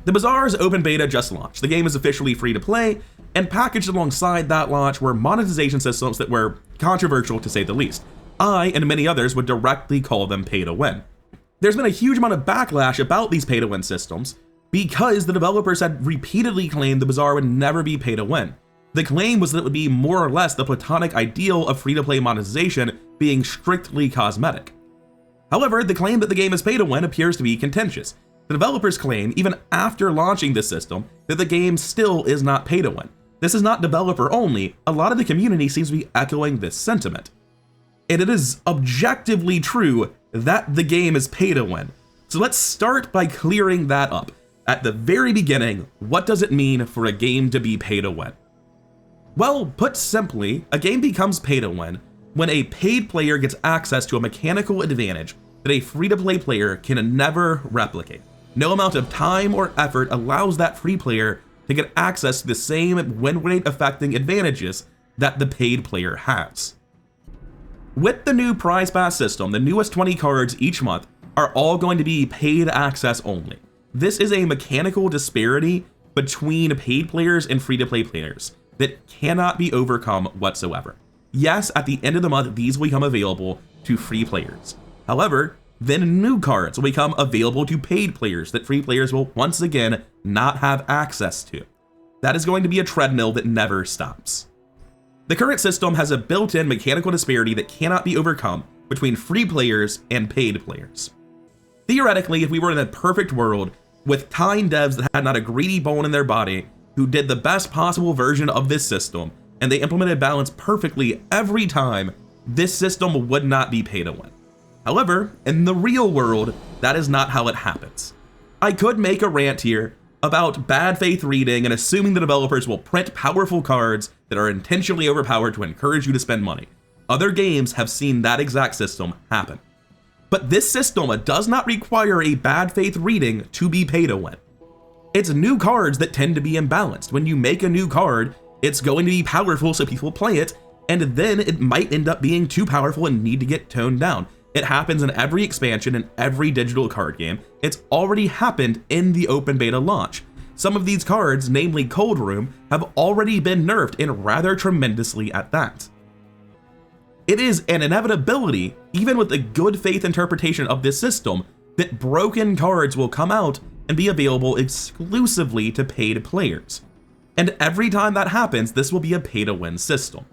The Bazaar's open beta just launched. The game is officially free to play, and packaged alongside that launch were monetization systems that were controversial to say the least. I and many others would directly call them pay to win. There's been a huge amount of backlash about these pay to win systems because the developers had repeatedly claimed the Bazaar would never be pay to win. The claim was that it would be more or less the platonic ideal of free to play monetization being strictly cosmetic. However, the claim that the game is pay to win appears to be contentious. The developers claim, even after launching this system, that the game still is not pay to win. This is not developer only, a lot of the community seems to be echoing this sentiment. And it is objectively true that the game is pay to win. So let's start by clearing that up. At the very beginning, what does it mean for a game to be pay to win? Well, put simply, a game becomes pay to win when a paid player gets access to a mechanical advantage that a free-to-play player can never replicate. No amount of time or effort allows that free player to get access to the same win rate affecting advantages that the paid player has. With the new prize pass system, the newest 20 cards each month are all going to be paid access only. This is a mechanical disparity between paid players and free-to-play players that cannot be overcome whatsoever. Yes, at the end of the month, these will become available to free players. However, then new cards will become available to paid players that free players will once again not have access to. That is going to be a treadmill that never stops. The current system has a built-in mechanical disparity that cannot be overcome between free players and paid players. Theoretically, if we were in a perfect world with kind devs that had not a greedy bone in their body, who did the best possible version of this system, and they implemented balance perfectly every time, this system would not be pay to win. However, in the real world, that is not how it happens. I could make a rant here about bad faith reading and assuming the developers will print powerful cards that are intentionally overpowered to encourage you to spend money. Other games have seen that exact system happen. But this system does not require a bad faith reading to be pay to win. It's new cards that tend to be imbalanced. When you make a new card, it's going to be powerful so people play it, and then it might end up being too powerful and need to get toned down. It happens in every expansion and every digital card game. It's already happened in the open beta launch. Some of these cards, namely Cold Room, have already been nerfed and rather tremendously at that. It is an inevitability, even with a good faith interpretation of this system, that broken cards will come out and be available exclusively to paid players. And every time that happens, this will be a pay to win system.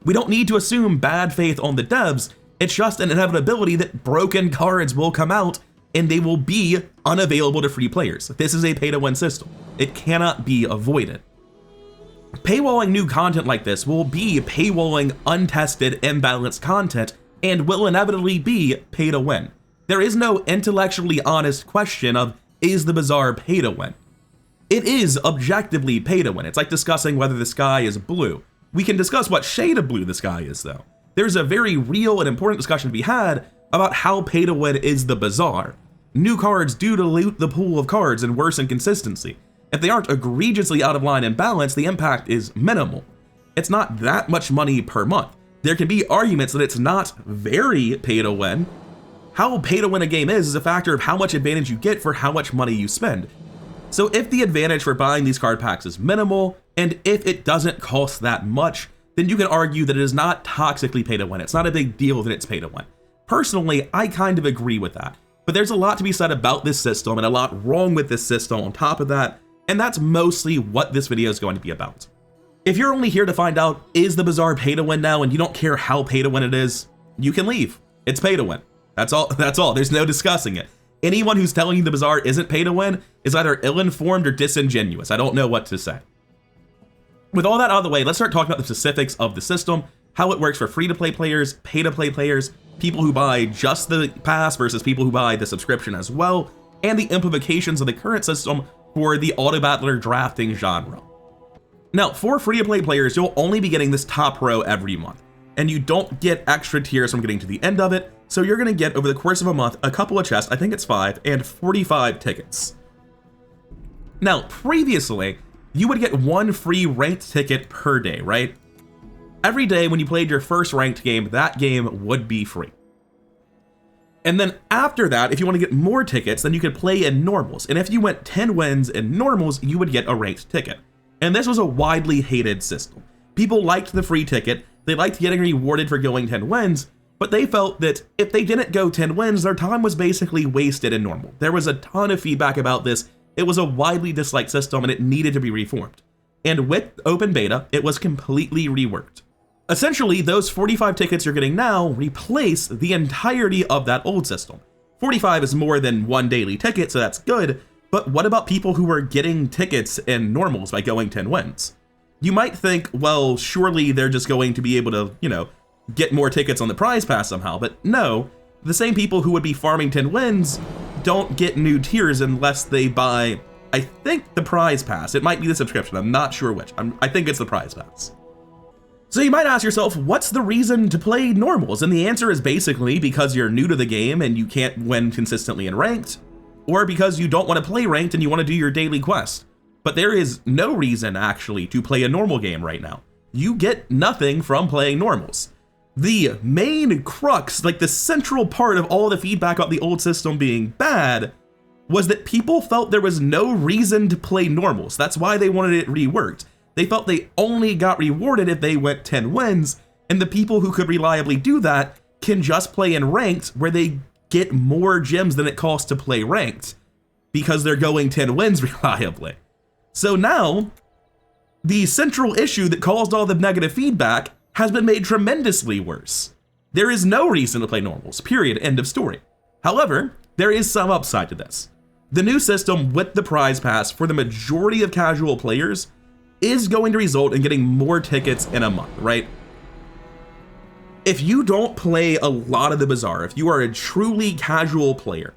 We don't need to assume bad faith on the devs. It's just an inevitability that broken cards will come out and they will be unavailable to free players. This is a pay to win system. It cannot be avoided. Paywalling new content like this will be paywalling untested, imbalanced content and will inevitably be pay to win. There is no intellectually honest question of, is the Bazaar pay to win? It is objectively pay to win. It's like discussing whether the sky is blue. We can discuss what shade of blue the sky is though. There's a very real and important discussion to be had about how pay to win is the Bazaar. New cards do dilute the pool of cards and worsen consistency. If they aren't egregiously out of line and balance, the impact is minimal. It's not that much money per month. There can be arguments that it's not very pay to win. How pay to win a game is a factor of how much advantage you get for how much money you spend. So if the advantage for buying these card packs is minimal, and if it doesn't cost that much, then you can argue that it is not toxically pay to win. It's not a big deal that it's pay to win. Personally, I kind of agree with that, but there's a lot to be said about this system and a lot wrong with this system on top of that, and that's mostly what this video is going to be about. If you're only here to find out, is the Bazaar pay to win now, and you don't care how pay to win it is, you can leave. It's pay to win. That's all. There's no discussing it. Anyone who's telling you the Bazaar isn't pay to win is either ill-informed or disingenuous. I don't know what to say. With all that out of the way, let's start talking about the specifics of the system, how it works for free-to-play players, pay-to-play players, people who buy just the pass versus people who buy the subscription as well, and the implications of the current system for the auto-battler drafting genre. Now, for free-to-play players, you'll only be getting this top row every month, and you don't get extra tiers from getting to the end of it, so you're going to get, over the course of a month, a couple of chests, I think it's 5, and 45 tickets. Now, previously, you would get one free ranked ticket per day, right? Every day when you played your first ranked game, that game would be free. And then after that, if you want to get more tickets, then you could play in normals. And if you went 10 wins in normals, you would get a ranked ticket. And this was a widely hated system. People liked the free ticket, they liked getting rewarded for going 10 wins, but they felt that if they didn't go 10 wins, their time was basically wasted in normal. There was a ton of feedback about this. It was a widely disliked system and it needed to be reformed. And with open beta, it was completely reworked. Essentially, those 45 tickets you're getting now replace the entirety of that old system. 45 is more than one daily ticket, so that's good, but what about people who are getting tickets in normals by going 10 wins? You might think, well, surely they're just going to be able to, get more tickets on the prize pass somehow, but no, the same people who would be farming 10 wins don't get new tiers unless they buy, I think, the prize pass. It might be the subscription, I'm not sure which. I think it's the prize pass. So you might ask yourself, what's the reason to play normals? And the answer is basically because you're new to the game and you can't win consistently in ranked, or because you don't want to play ranked and you want to do your daily quest. But there is no reason actually to play a normal game right now. You get nothing from playing normals. The main crux, like the central part of all the feedback about the old system being bad, was that people felt there was no reason to play normals. That's why they wanted it reworked. They felt they only got rewarded if they went 10 wins, and the people who could reliably do that can just play in ranked where they get more gems than it costs to play ranked because they're going 10 wins reliably. So now, the central issue that caused all the negative feedback has been made tremendously worse. There is no reason to play normals, period, end of story. However, there is some upside to this. The new system with the prize pass for the majority of casual players is going to result in getting more tickets in a month, right? If you don't play a lot of the Bazaar, if you are a truly casual player,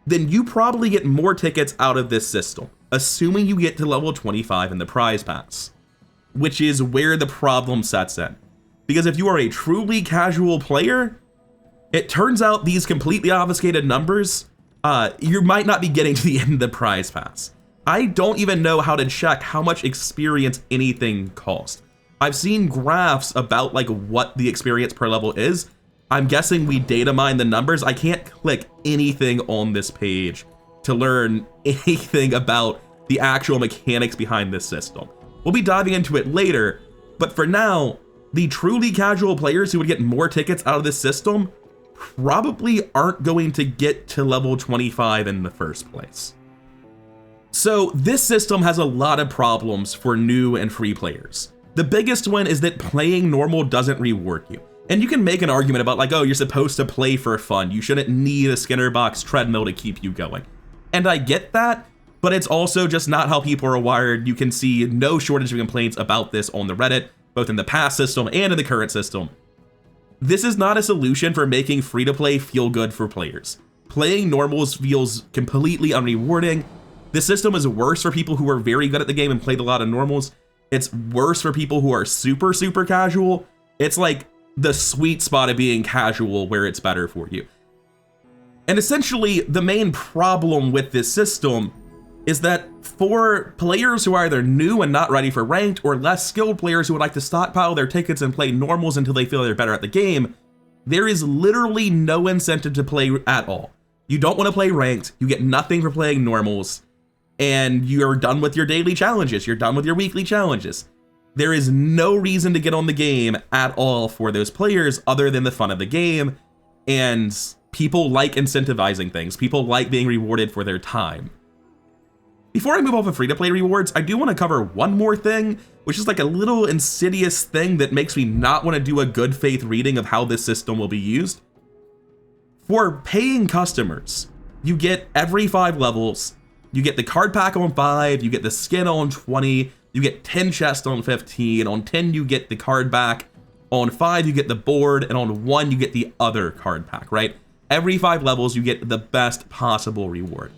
then you probably get more tickets out of this system, assuming you get to level 25 in the prize pass, which is where the problem sets in. Because if you are a truly casual player, it turns out these completely obfuscated numbers, you might not be getting to the end of the prize pass. I don't even know how to check how much experience anything costs. I've seen graphs about like what the experience per level is. I'm guessing we data mine the numbers. I can't click anything on this page to learn anything about the actual mechanics behind this system. We'll be diving into it later, but for now, the truly casual players who would get more tickets out of this system probably aren't going to get to level 25 in the first place. So this system has a lot of problems for new and free players. The biggest one is that playing normal doesn't reward you. And you can make an argument about like, oh, you're supposed to play for fun. You shouldn't need a Skinner box treadmill to keep you going. And I get that, but it's also just not how people are wired. You can see no shortage of complaints about this on the Reddit, both in the past system and in the current system. This is not a solution for making free-to-play feel good for players. Playing normals feels completely unrewarding. The system is worse for people who are very good at the game and played a lot of normals. It's worse for people who are super, super casual. It's like the sweet spot of being casual where it's better for you. And essentially, the main problem with this system is that for players who are either new and not ready for ranked, or less skilled players who would like to stockpile their tickets and play normals until they feel they're better at the game, there is literally no incentive to play at all. You don't want to play ranked, you get nothing for playing normals, and you're done with your daily challenges, you're done with your weekly challenges. There is no reason to get on the game at all for those players other than the fun of the game, and people like incentivizing things. People like being rewarded for their time. Before I move off of free-to-play rewards, I do want to cover one more thing, which is like a little insidious thing that makes me not want to do a good faith reading of how this system will be used. For paying customers, you get every 5 levels, you get the card pack on 5, you get the skin on 20, you get 10 chests on 15, on 10 you get the card back, on 5 you get the board, and on 1 you get the other card pack, right? Every 5 levels you get the best possible reward.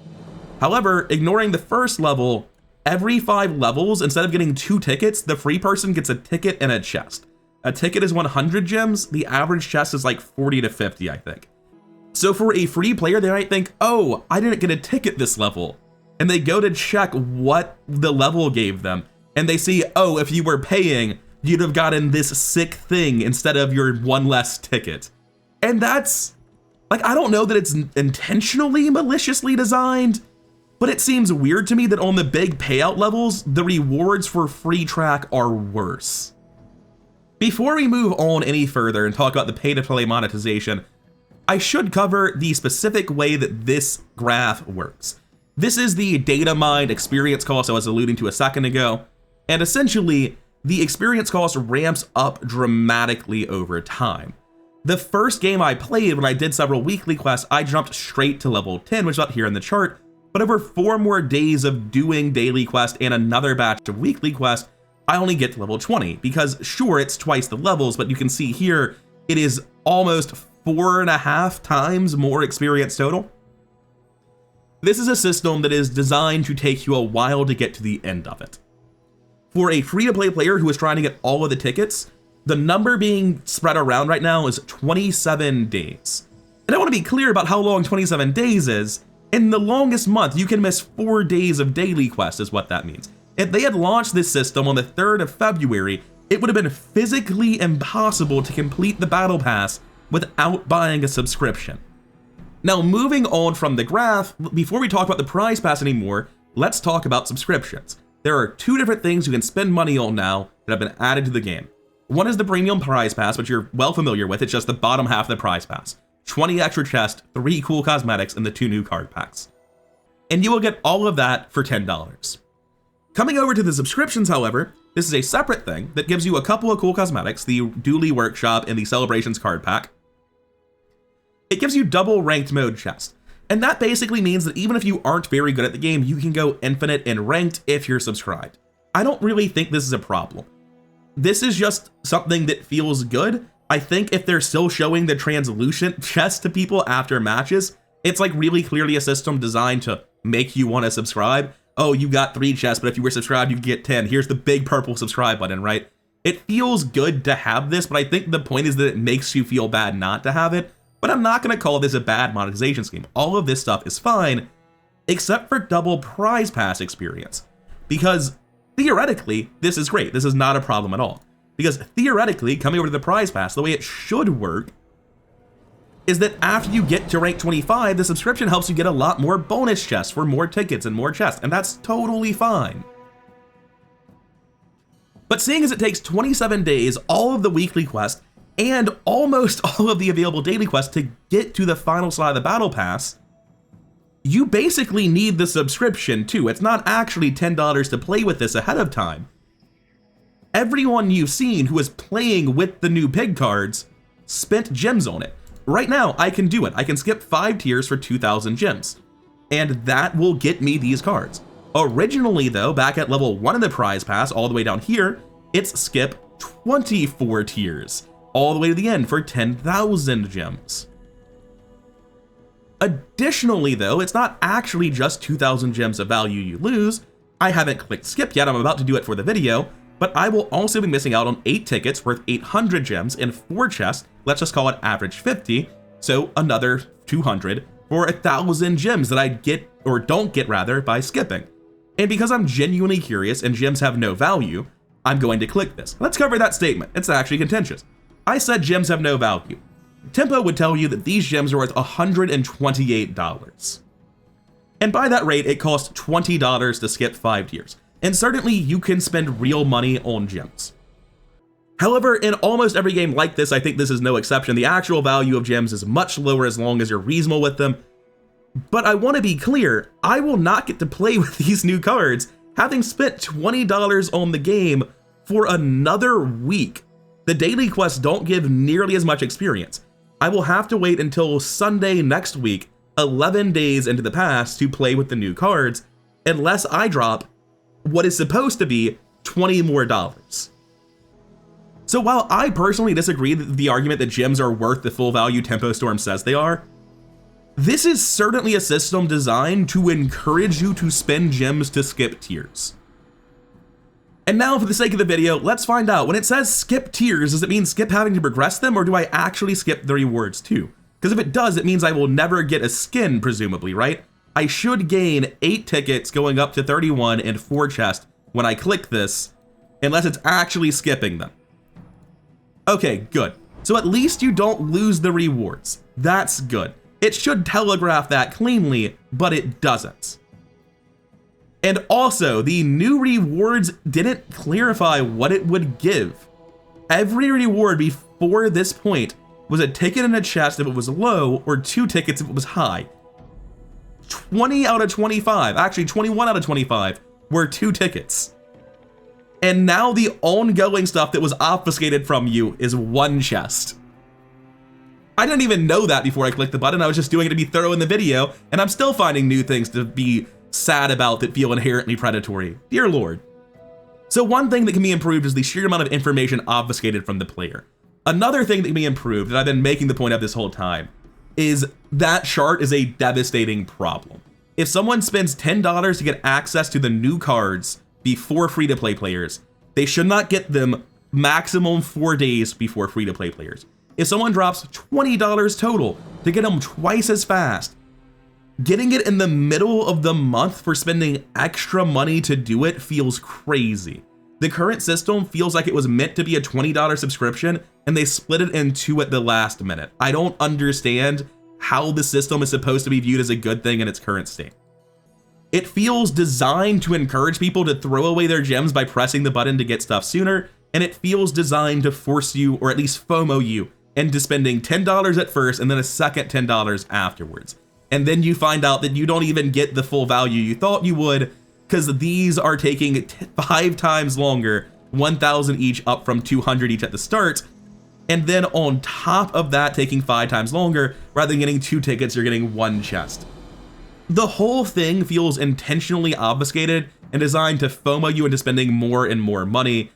However, ignoring the first level, every 5 levels, instead of getting 2 tickets, the free person gets a ticket and a chest. A ticket is 100 gems, the average chest is like 40 to 50, I think. So for a free player, they might think, oh, I didn't get a ticket this level. And they go to check what the level gave them. And they see, oh, if you were paying, you'd have gotten this sick thing instead of your 1 less ticket. And that's Like, I don't know that it's intentionally maliciously designed, but it seems weird to me that on the big payout levels, the rewards for free track are worse. Before we move on any further and talk about the pay-to-play monetization, I should cover the specific way that this graph works. This is the data mined experience cost I was alluding to a second ago, and essentially, the experience cost ramps up dramatically over time. The first game I played when I did several weekly quests, I jumped straight to level 10, which is up here in the chart, but over 4 more days of doing daily quest and another batch of weekly quests, I only get to level 20, because sure, it's twice the levels, but you can see here, it is almost 4.5 times more experience total. This is a system that is designed to take you a while to get to the end of it. For a free-to-play player who is trying to get all of the tickets, the number being spread around right now is 27 days. And I want to be clear about how long 27 days is. In the longest month, you can miss 4 days of daily quest is what that means. If they had launched this system on the 3rd of February, it would have been physically impossible to complete the Battle Pass without buying a subscription. Now, moving on from the graph, before we talk about the Prize Pass anymore, let's talk about subscriptions. There are 2 different things you can spend money on now that have been added to the game. One is the Premium Prize Pass, which you're well familiar with. It's just the bottom half of the Prize Pass. 20 extra chests, 3 cool cosmetics, and the 2 new card packs. And you will get all of that for $10. Coming over to the subscriptions, however, this is a separate thing that gives you a couple of cool cosmetics, the Dually Workshop and the Celebrations card pack. It gives you double ranked mode chests. And that basically means that even if you aren't very good at the game, you can go infinite and ranked if you're subscribed. I don't really think this is a problem. This is just something that feels good. I think if they're still showing the translucent chests to people after matches, it's like really clearly a system designed to make you want to subscribe. Oh, you got 3 chests, but if you were subscribed, you get 10. Here's the big purple subscribe button, right? It feels good to have this, but I think the point is that it makes you feel bad not to have it. But I'm not going to call this a bad monetization scheme. All of this stuff is fine, except for double Prize Pass experience. Because theoretically, this is great. This is not a problem at all. Because theoretically, coming over to the Prize Pass, the way it should work is that after you get to rank 25, the subscription helps you get a lot more bonus chests for more tickets and more chests, and that's totally fine. But seeing as it takes 27 days, all of the weekly quests, and almost all of the available daily quests to get to the final slot of the Battle Pass, you basically need the subscription too. It's not actually $10 to play with this ahead of time. Everyone you've seen who is playing with the new pig cards spent gems on it. Right now, I can do it. I can skip 5 tiers for 2,000 gems, and that will get me these cards. Originally though, back at level 1 of the Prize Pass, all the way down here, it's skip 24 tiers, all the way to the end for 10,000 gems. Additionally though, it's not actually just 2,000 gems of value you lose. I haven't clicked skip yet, I'm about to do it for the video, but I will also be missing out on 8 tickets worth 800 gems and 4 chests, let's just call it average 50, so another 200 for 1,000 gems that I get, or don't get rather, by skipping. And because I'm genuinely curious and gems have no value, I'm going to click this. Let's cover that statement, it's actually contentious. I said gems have no value. Tempo would tell you that these gems are worth $128. And by that rate, it costs $20 to skip 5 tiers. And certainly you can spend real money on gems. However, in almost every game like this, I think this is no exception, the actual value of gems is much lower as long as you're reasonable with them. But I want to be clear, I will not get to play with these new cards having spent $20 on the game for another week. The daily quests don't give nearly as much experience. I will have to wait until Sunday next week, 11 days into the pass, to play with the new cards, unless I drop what is supposed to be $20 more. So while I personally disagree with the argument that gems are worth the full value Tempo Storm says they are, this is certainly a system designed to encourage you to spend gems to skip tiers. And now for the sake of the video, let's find out. When it says skip tiers, does it mean skip having to progress them, or do I actually skip the rewards too? Because if it does, it means I will never get a skin, presumably, right? I should gain 8 tickets going up to 31 and 4 chests when I click this, unless it's actually skipping them. Okay, good. So at least you don't lose the rewards. That's good. It should telegraph that cleanly, but it doesn't. And also, the new rewards didn't clarify what it would give. Every reward before this point was a ticket and a chest if it was low, or 2 tickets if it was high. 20 out of 25, actually 21 out of 25, were 2 tickets. And now the ongoing stuff that was obfuscated from you is 1 chest. I didn't even know that before I clicked the button. I was just doing it to be thorough in the video, and I'm still finding new things to be sad about that feel inherently predatory. Dear Lord. So one thing that can be improved is the sheer amount of information obfuscated from the player. Another thing that can be improved, and I've been making the point of this whole time, is that chart is a devastating problem. If someone spends $10 to get access to the new cards before free-to-play players, they should not get them maximum 4 days before free-to-play players. If someone drops $20 total to get them twice as fast, getting it in the middle of the month for spending extra money to do it feels crazy. The current system feels like it was meant to be a $20 subscription and they split it in 2 at the last minute. I don't understand how the system is supposed to be viewed as a good thing in its current state. It feels designed to encourage people to throw away their gems by pressing the button to get stuff sooner, and it feels designed to force you, or at least FOMO you, into spending $10 at first and then a second $10 afterwards. And then you find out that you don't even get the full value you thought you would, because these are taking 5 times longer, 1,000 each up from 200 each at the start. And then on top of that, taking 5 times longer, rather than getting 2 tickets, you're getting 1 chest. The whole thing feels intentionally obfuscated and designed to FOMO you into spending more and more money.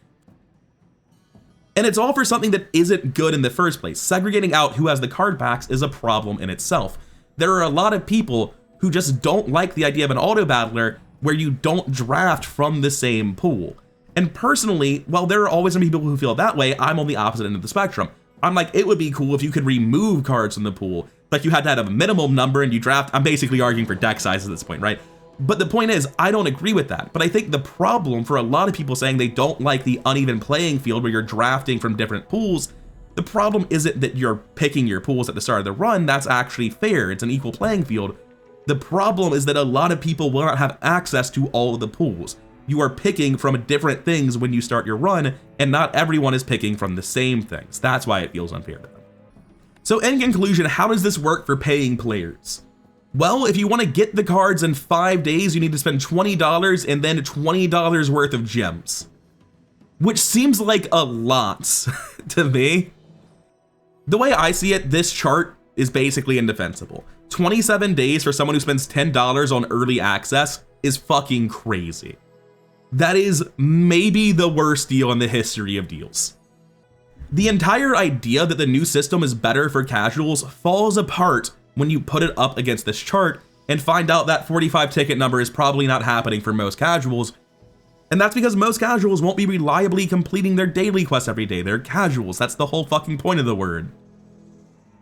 And it's all for something that isn't good in the first place. Segregating out who has the card packs is a problem in itself. There are a lot of people who just don't like the idea of an auto battler where you don't draft from the same pool. And personally, while there are always gonna be people who feel that way, I'm on the opposite end of the spectrum. I'm like, it would be cool if you could remove cards from the pool, like you had to have a minimum number and you draft. I'm basically arguing for deck size at this point, right? But the point is, I don't agree with that. But I think the problem for a lot of people saying they don't like the uneven playing field where you're drafting from different pools, the problem isn't that you're picking your pools at the start of the run. That's actually fair. It's an equal playing field. The problem is that a lot of people will not have access to all of the pools. You are picking from different things when you start your run, and not everyone is picking from the same things. That's why it feels unfair to them. So in conclusion, how does this work for paying players? Well, if you want to get the cards in 5 days, you need to spend $20 and then $20 worth of gems, which seems like a lot to me. The way I see it, this chart is basically indefensible. 27 days for someone who spends $10 on early access is fucking crazy. That is maybe the worst deal in the history of deals. The entire idea that the new system is better for casuals falls apart when you put it up against this chart and find out that 45 ticket number is probably not happening for most casuals. And that's because most casuals won't be reliably completing their daily quests every day. They're casuals. That's the whole fucking point of the word.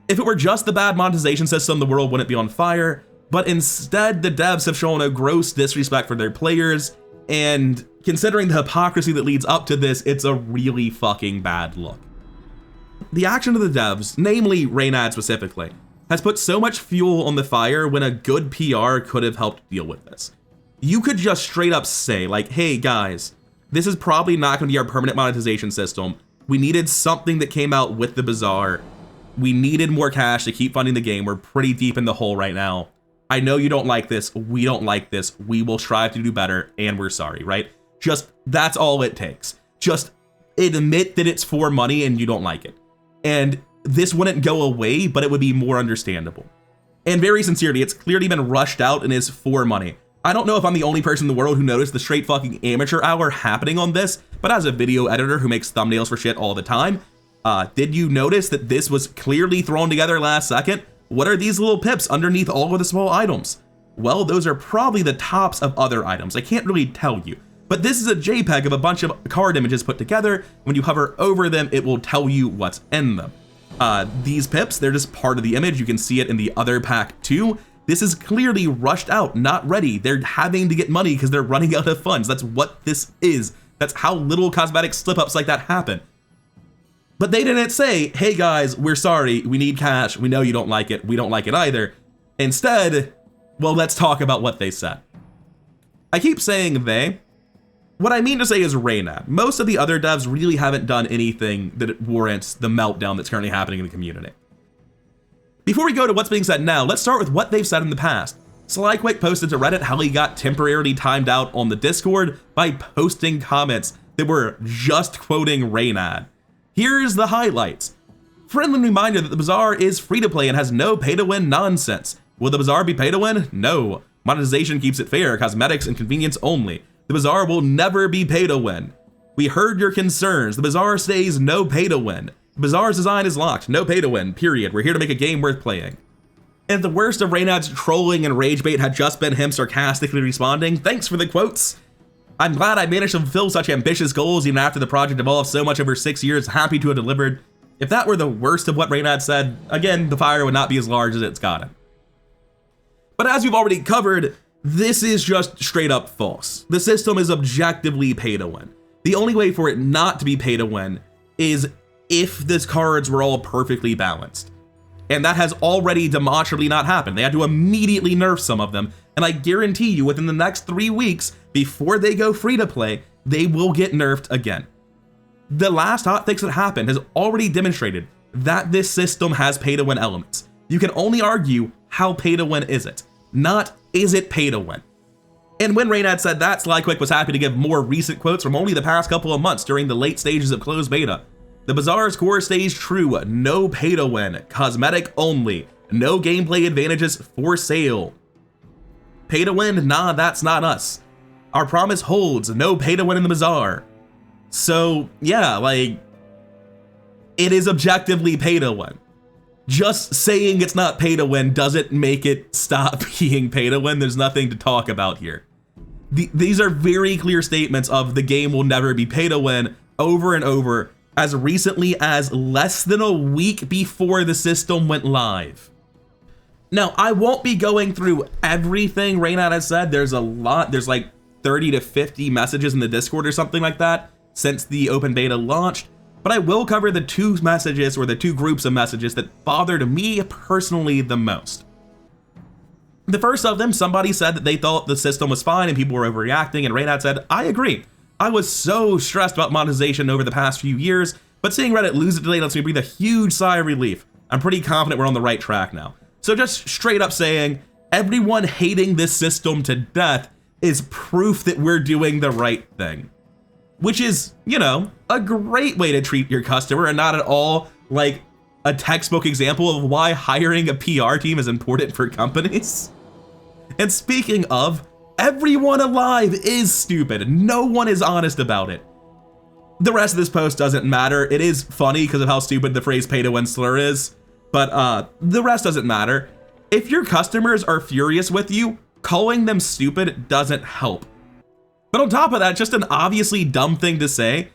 If it were just the bad monetization system, the world wouldn't be on fire. But instead, the devs have shown a gross disrespect for their players. And considering the hypocrisy that leads up to this, it's a really fucking bad look. The action of the devs, namely Reynad specifically, has put so much fuel on the fire when a good PR could have helped deal with this. You could just straight up say, like, hey guys, this is probably not going to be our permanent monetization system. We needed something that came out with the Bazaar. We needed more cash to keep funding the game. We're pretty deep in the hole right now. I know you don't like this. We don't like this. We will strive to do better, and we're sorry, right? Just, that's all it takes. Just admit that it's for money and you don't like it. And this wouldn't go away, but it would be more understandable. And very sincerely, it's clearly been rushed out and is for money. I don't know if I'm the only person in the world who noticed the straight fucking amateur hour happening on this, but as a video editor who makes thumbnails for shit all the time, did you notice that this was clearly thrown together last second? What are these little pips underneath all of the small items? Well, those are probably the tops of other items. I can't really tell you, but this is a JPEG of a bunch of card images put together. When you hover over them, it will tell you what's in them. These pips, they're just part of the image. You can see it in the other pack too. This is clearly rushed out, not ready. They're having to get money because they're running out of funds. That's what this is. That's how little cosmetic slip-ups like that happen. But they didn't say, hey guys, we're sorry, we need cash, we know you don't like it, we don't like it either. Instead, well, let's talk about what they said. I keep saying they. What I mean to say is Reynad. Most of the other devs really haven't done anything that warrants the meltdown that's currently happening in the community. Before we go to what's being said now, let's start with what they've said in the past. Slyquake posted to Reddit how he got temporarily timed out on the Discord by posting comments that were just quoting Reynad. Here's the highlights. Friendly reminder that the Bazaar is free to play and has no pay to win nonsense. Will the Bazaar be pay to win? No. Monetization keeps it fair, cosmetics and convenience only. The Bazaar will never be pay to win. We heard your concerns. The Bazaar stays no pay to win. The Bazaar's design is locked, no pay to win, period. We're here to make a game worth playing. And if the worst of Reynad's trolling and rage bait had just been him sarcastically responding, thanks for the quotes. I'm glad I managed to fulfill such ambitious goals even after the project evolved so much over 6 years, happy to have delivered. If that were the worst of what Reynad said, again, the fire would not be as large as it's gotten. But as we've already covered, this is just straight up false. The system is objectively pay to win. The only way for it not to be pay to win is if the cards were all perfectly balanced. And that has already demonstrably not happened. They had to immediately nerf some of them, and I guarantee you within the next 3 weeks, before they go free to play, they will get nerfed again. The last hotfix that happened has already demonstrated that this system has pay to win elements. You can only argue how pay to win is it, not is it pay to win. And when Reynad said that, Slyquake was happy to give more recent quotes from only the past couple of months during the late stages of closed beta. The Bazaar's core stays true, no pay to win, cosmetic only, no gameplay advantages for sale. Pay to win? Nah, that's not us. Our promise holds, no pay to win in the Bazaar. So yeah, like, it is objectively pay to win. Just saying it's not pay to win doesn't make it stop being pay to win. There's nothing to talk about here. These are very clear statements of the game will never be pay to win over and over, as recently as less than a week before the system went live. Now, I won't be going through everything Reynad has said. There's a lot, there's like 30 to 50 messages in the Discord or something like that since the open beta launched, but I will cover the 2 messages or the 2 groups of messages that bothered me personally the most. The first of them, somebody said that they thought the system was fine and people were overreacting, and Reynad said, I agree. I was so stressed about monetization over the past few years, but seeing Reddit lose it today lets me breathe a huge sigh of relief. I'm pretty confident we're on the right track now. So just straight up saying, everyone hating this system to death is proof that we're doing the right thing. Which is, you know, a great way to treat your customer and not at all like a textbook example of why hiring a PR team is important for companies. And speaking of, everyone alive is stupid. No one is honest about it. The rest of this post doesn't matter. It is funny because of how stupid the phrase pay to win slur is, but the rest doesn't matter. If your customers are furious with you, calling them stupid doesn't help. But on top of that, just an obviously dumb thing to say.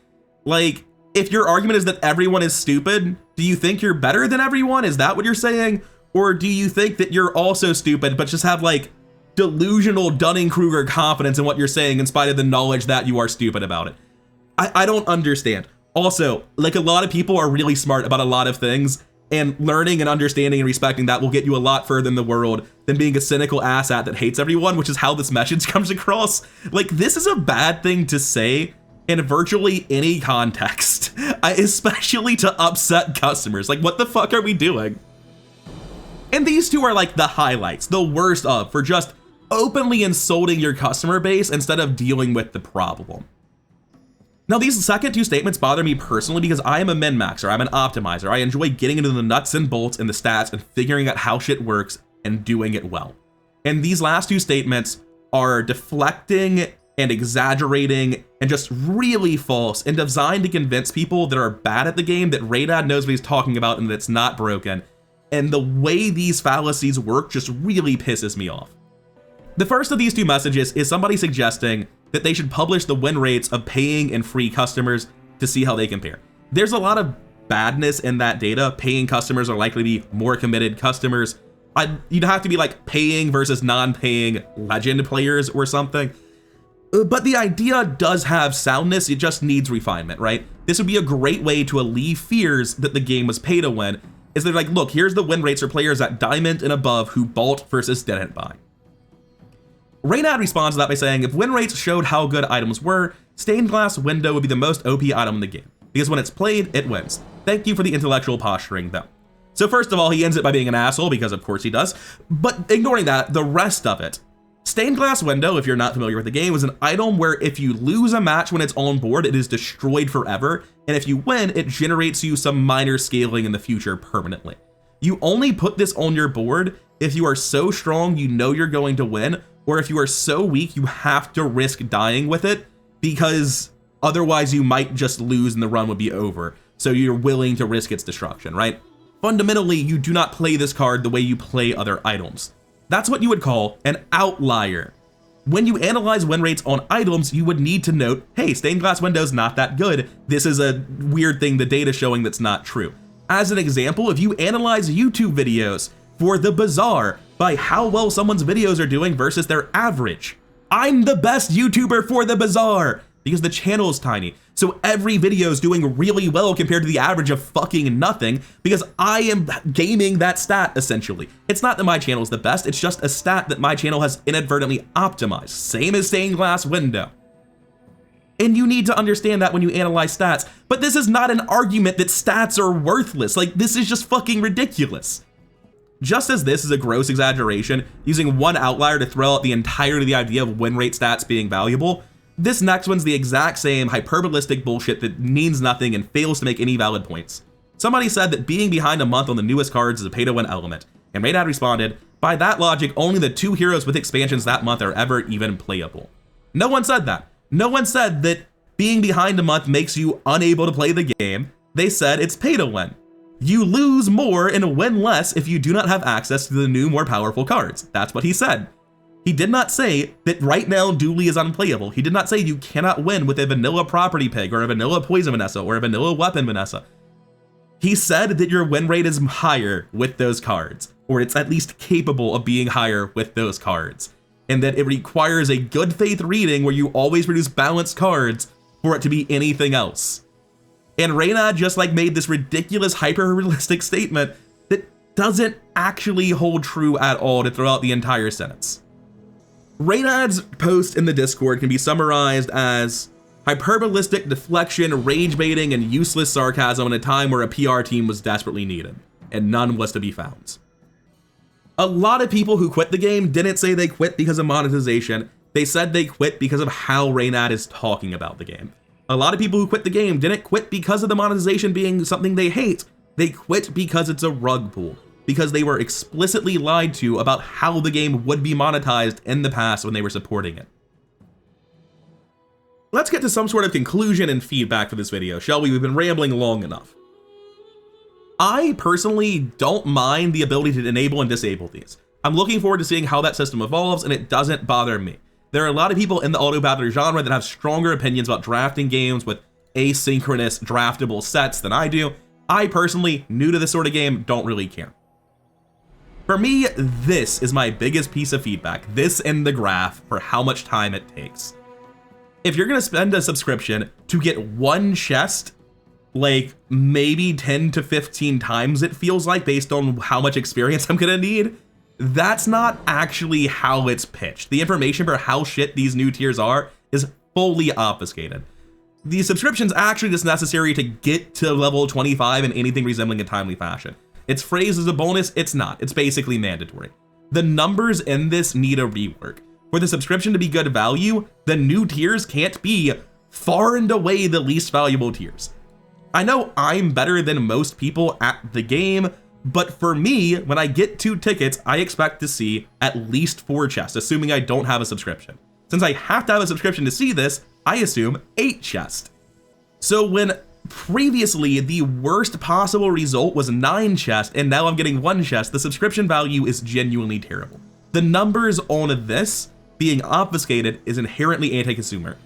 Like, if your argument is that everyone is stupid, do you think you're better than everyone? Is that what you're saying? Or do you think that you're also stupid, but just have like delusional Dunning-Kruger confidence in what you're saying in spite of the knowledge that you are stupid about it? I don't understand. Also, like, a lot of people are really smart about a lot of things, and learning and understanding and respecting that will get you a lot further in the world than being a cynical asshat that hates everyone, which is how this message comes across. Like, this is a bad thing to say in virtually any context, especially to upset customers. Like, what the fuck are we doing? And these 2 are like the highlights, the worst of, for just openly insulting your customer base instead of dealing with the problem. Now, these second 2 statements bother me personally because I am a min-maxer, I'm an optimizer. I enjoy getting into the nuts and bolts and the stats and figuring out how shit works and doing it well. And these last 2 statements are deflecting and exaggerating and just really false and designed to convince people that are bad at the game that Reynad knows what he's talking about and that it's not broken. And the way these fallacies work just really pisses me off. The first of these 2 messages is somebody suggesting that they should publish the win rates of paying and free customers to see how they compare. There's a lot of badness in that data. Paying customers are likely to be more committed customers. You'd have to be like paying versus non-paying legend players or something. But the idea does have soundness, it just needs refinement, right? This would be a great way to alleviate fears that the game was pay to win, is they're like, look, here's the win rates for players at Diamond and above who bought versus didn't buy. Reynad responds to that by saying, if win rates showed how good items were, Stained Glass Window would be the most OP item in the game, because when it's played, it wins. Thank you for the intellectual posturing, though. So first of all, he ends it by being an asshole, because of course he does, but ignoring that, the rest of it. Stained Glass Window, if you're not familiar with the game, is an item where if you lose a match when it's on board, it is destroyed forever, and if you win, it generates you some minor scaling in the future permanently. You only put this on your board if you are so strong you know you're going to win, or if you are so weak you have to risk dying with it, because otherwise you might just lose and the run would be over, so you're willing to risk its destruction, right? Fundamentally, you do not play this card the way you play other items. That's what you would call an outlier. When you analyze win rates on items, you would need to note, hey, Stained Glass Window's not that good. This is a weird thing the data's showing that's not true. As an example, if you analyze YouTube videos for the Bazaar by how well someone's videos are doing versus their average, I'm the best YouTuber for the Bazaar because the channel is tiny. So every video is doing really well compared to the average of fucking nothing because I am gaming that stat essentially. It's not that my channel is the best, it's just a stat that my channel has inadvertently optimized. Same as Stained Glass Window. And you need to understand that when you analyze stats, but this is not an argument that stats are worthless. Like, this is just fucking ridiculous. Just as this is a gross exaggeration, using one outlier to throw out the entirety of the idea of win rate stats being valuable, this next one's the exact same hyperbolistic bullshit that means nothing and fails to make any valid points. Somebody said that being behind a month on the newest cards is a pay-to-win element, and Reynad responded, by that logic, only the 2 heroes with expansions that month are ever even playable. No one said that. No one said that being behind a month makes you unable to play the game. They said it's pay-to-win. You lose more and win less if you do not have access to the new, more powerful cards. That's what he said. He did not say that right now Dooley is unplayable. He did not say you cannot win with a vanilla property pig or a vanilla poison Vanessa or a vanilla weapon Vanessa. He said that your win rate is higher with those cards, or it's at least capable of being higher with those cards, and that it requires a good faith reading where you always produce balanced cards for it to be anything else. And Reynad just like made this ridiculous hyper-realistic statement that doesn't actually hold true at all to throw out the entire sentence. Reynad's post in the Discord can be summarized as hyperbolistic deflection, rage baiting, and useless sarcasm in a time where a PR team was desperately needed, and none was to be found. A lot of people who quit the game didn't say they quit because of monetization, they said they quit because of how Reynad is talking about the game. A lot of people who quit the game didn't quit because of the monetization being something they hate, they quit because it's a rug pull. Because they were explicitly lied to about how the game would be monetized in the past when they were supporting it. Let's get to some sort of conclusion and feedback for this video, shall we? We've been rambling long enough. I personally don't mind the ability to enable and disable these. I'm looking forward to seeing how that system evolves, and it doesn't bother me. There are a lot of people in the auto battler genre that have stronger opinions about drafting games with asynchronous draftable sets than I do. I personally, new to this sort of game, don't really care. For me, this is my biggest piece of feedback, this and the graph for how much time it takes. If you're gonna spend a subscription to get one chest, like maybe 10 to 15 times it feels like based on how much experience I'm gonna need, that's not actually how it's pitched. The information for how shit these new tiers are is fully obfuscated. The subscription's actually just necessary to get to level 25 in anything resembling a timely fashion. It's phrased as a bonus, it's not. It's basically mandatory. The numbers in this need a rework. For the subscription to be good value, the new tiers can't be far and away the least valuable tiers. I know I'm better than most people at the game, but for me, when I get 2 tickets, I expect to see at least 4 chests, assuming I don't have a subscription. Since I have to have a subscription to see this, I assume 8 chests. So when previously the worst possible result was 9 chests and now I'm getting 1 chest, the subscription value is genuinely terrible. The numbers on this being obfuscated is inherently anti-consumer.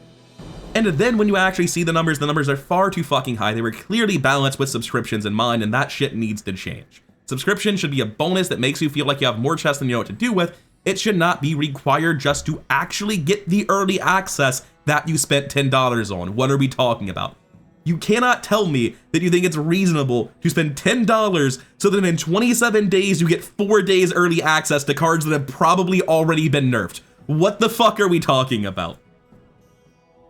And then when you actually see the numbers are far too fucking high. They were clearly balanced with subscriptions in mind, and that shit needs to change. Subscription should be a bonus that makes you feel like you have more chests than you know what to do with. It should not be required just to actually get the early access that you spent $10 on. What are we talking about? You cannot tell me that you think it's reasonable to spend $10 so that in 27 days you get 4 days early access to cards that have probably already been nerfed. What the fuck are we talking about?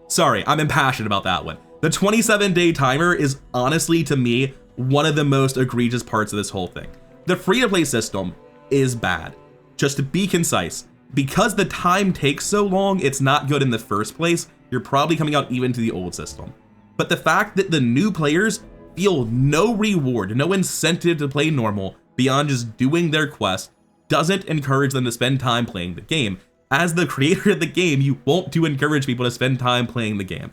Sorry, I'm impassioned about that one. The 27-day timer is honestly, to me, one of the most egregious parts of this whole thing. The free-to-play system is bad. Just to be concise, because the time takes so long, it's not good in the first place. You're probably coming out even to the old system. But the fact that the new players feel no reward, no incentive to play normal beyond just doing their quest doesn't encourage them to spend time playing the game. As the creator of the game, you want to encourage people to spend time playing the game.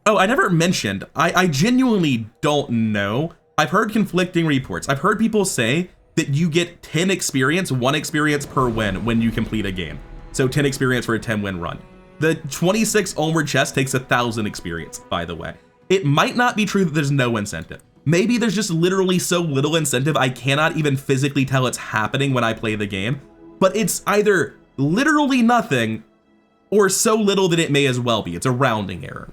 Oh, I never mentioned, I genuinely don't know. I've heard conflicting reports. I've heard people say that you get 10 experience, 1 experience per win when you complete a game. So 10 experience for a 10-win run. The 26 onward chest takes 1,000 experience, by the way. It might not be true that there's no incentive. Maybe there's just literally so little incentive I cannot even physically tell it's happening when I play the game, but it's either literally nothing or so little that it may as well be. It's a rounding error.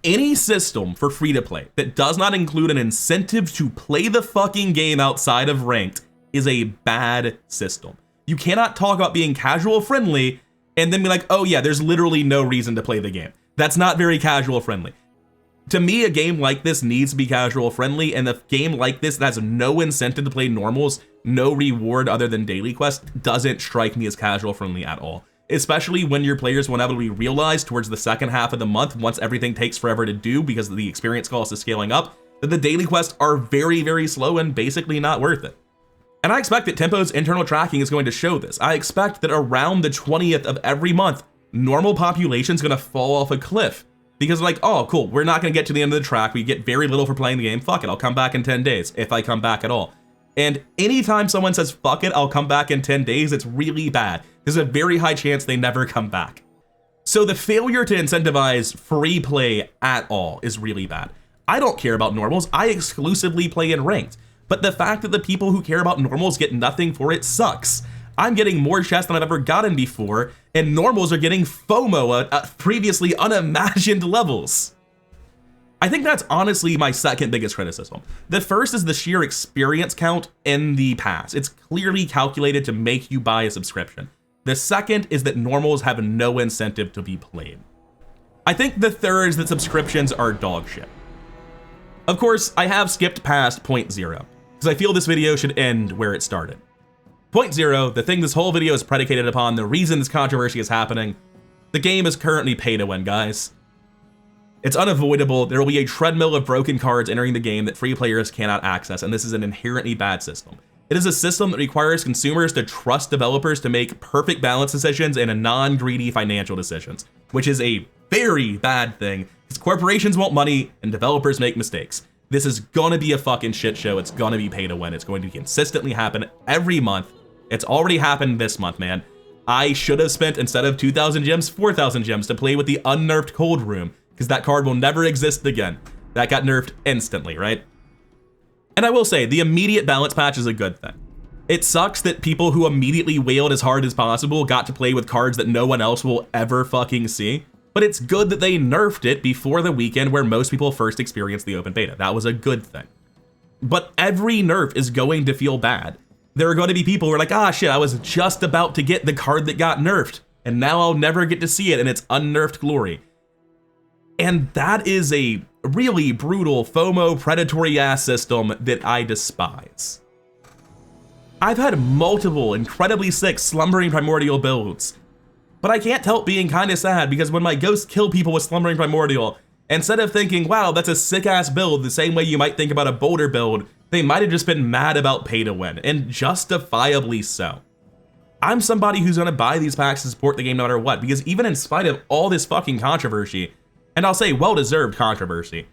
Any system for free to play that does not include an incentive to play the fucking game outside of ranked is a bad system. You cannot talk about being casual friendly and then be like, oh yeah, there's literally no reason to play the game. That's not very casual friendly. To me, a game like this needs to be casual friendly, and a game like this that has no incentive to play normals, no reward other than daily quests, doesn't strike me as casual friendly at all. Especially when your players will inevitably realize towards the second half of the month, once everything takes forever to do because the experience cost is scaling up, that the daily quests are very, very slow and basically not worth it. And I expect that Tempo's internal tracking is going to show this. I expect that around the 20th of every month, normal population is going to fall off a cliff. Because like, oh, cool, we're not going to get to the end of the track. We get very little for playing the game. Fuck it, I'll come back in 10 days, if I come back at all. And anytime someone says, fuck it, I'll come back in 10 days, it's really bad. There's a very high chance they never come back. So the failure to incentivize free play at all is really bad. I don't care about normals. I exclusively play in ranked. But the fact that the people who care about normals get nothing for it sucks. I'm getting more chests than I've ever gotten before, and normals are getting FOMO at previously unimagined levels. I think that's honestly my second biggest criticism. The first is the sheer experience count in the pass. It's clearly calculated to make you buy a subscription. The second is that normals have no incentive to be played. I think the third is that subscriptions are dog shit. Of course, I have skipped past point 0, because I feel this video should end where it started. Point 0, the thing this whole video is predicated upon, the reason this controversy is happening, the game is currently pay to win, guys. It's unavoidable. There will be a treadmill of broken cards entering the game that free players cannot access, and this is an inherently bad system. It is a system that requires consumers to trust developers to make perfect balance decisions and non-greedy financial decisions, which is a very bad thing, because corporations want money and developers make mistakes. This is gonna be a fucking shit show. It's gonna be pay to win. It's going to consistently happen every month. It's already happened this month, man. I should have spent, instead of 2,000 gems, 4,000 gems to play with the unnerfed Cold Room, because that card will never exist again. That got nerfed instantly, right? And I will say, the immediate balance patch is a good thing. It sucks that people who immediately wailed as hard as possible got to play with cards that no one else will ever fucking see, but it's good that they nerfed it before the weekend where most people first experienced the open beta. That was a good thing. But every nerf is going to feel bad. There are going to be people who are like, ah shit, I was just about to get the card that got nerfed, and now I'll never get to see it in its unnerfed glory. And that is a really brutal FOMO predatory ass system that I despise. I've had multiple incredibly sick Slumbering Primordial builds, but I can't help being kinda sad because when my ghosts kill people with Slumbering Primordial, instead of thinking, wow, that's a sick ass build, the same way you might think about a Boulder build, they might have just been mad about pay to win, and justifiably so. I'm somebody who's gonna buy these packs to support the game no matter what, because even in spite of all this fucking controversy, and I'll say well-deserved controversy,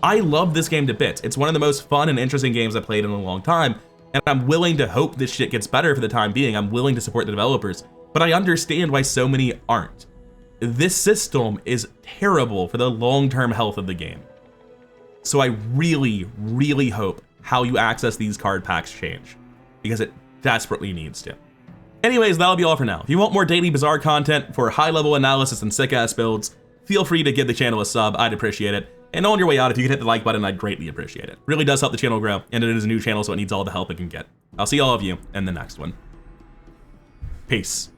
I love this game to bits. It's one of the most fun and interesting games I've played in a long time, and I'm willing to hope this shit gets better for the time being. I'm willing to support the developers, but I understand why so many aren't. This system is terrible for the long-term health of the game. So I really, really hope how you access these card packs change, because it desperately needs to. Anyways, that'll be all for now. If you want more daily Bazaar content for high-level analysis and sick-ass builds, feel free to give the channel a sub, I'd appreciate it. And on your way out, if you could hit the like button, I'd greatly appreciate it. Really does help the channel grow, and it is a new channel, so it needs all the help it can get. I'll see all of you in the next one. Peace.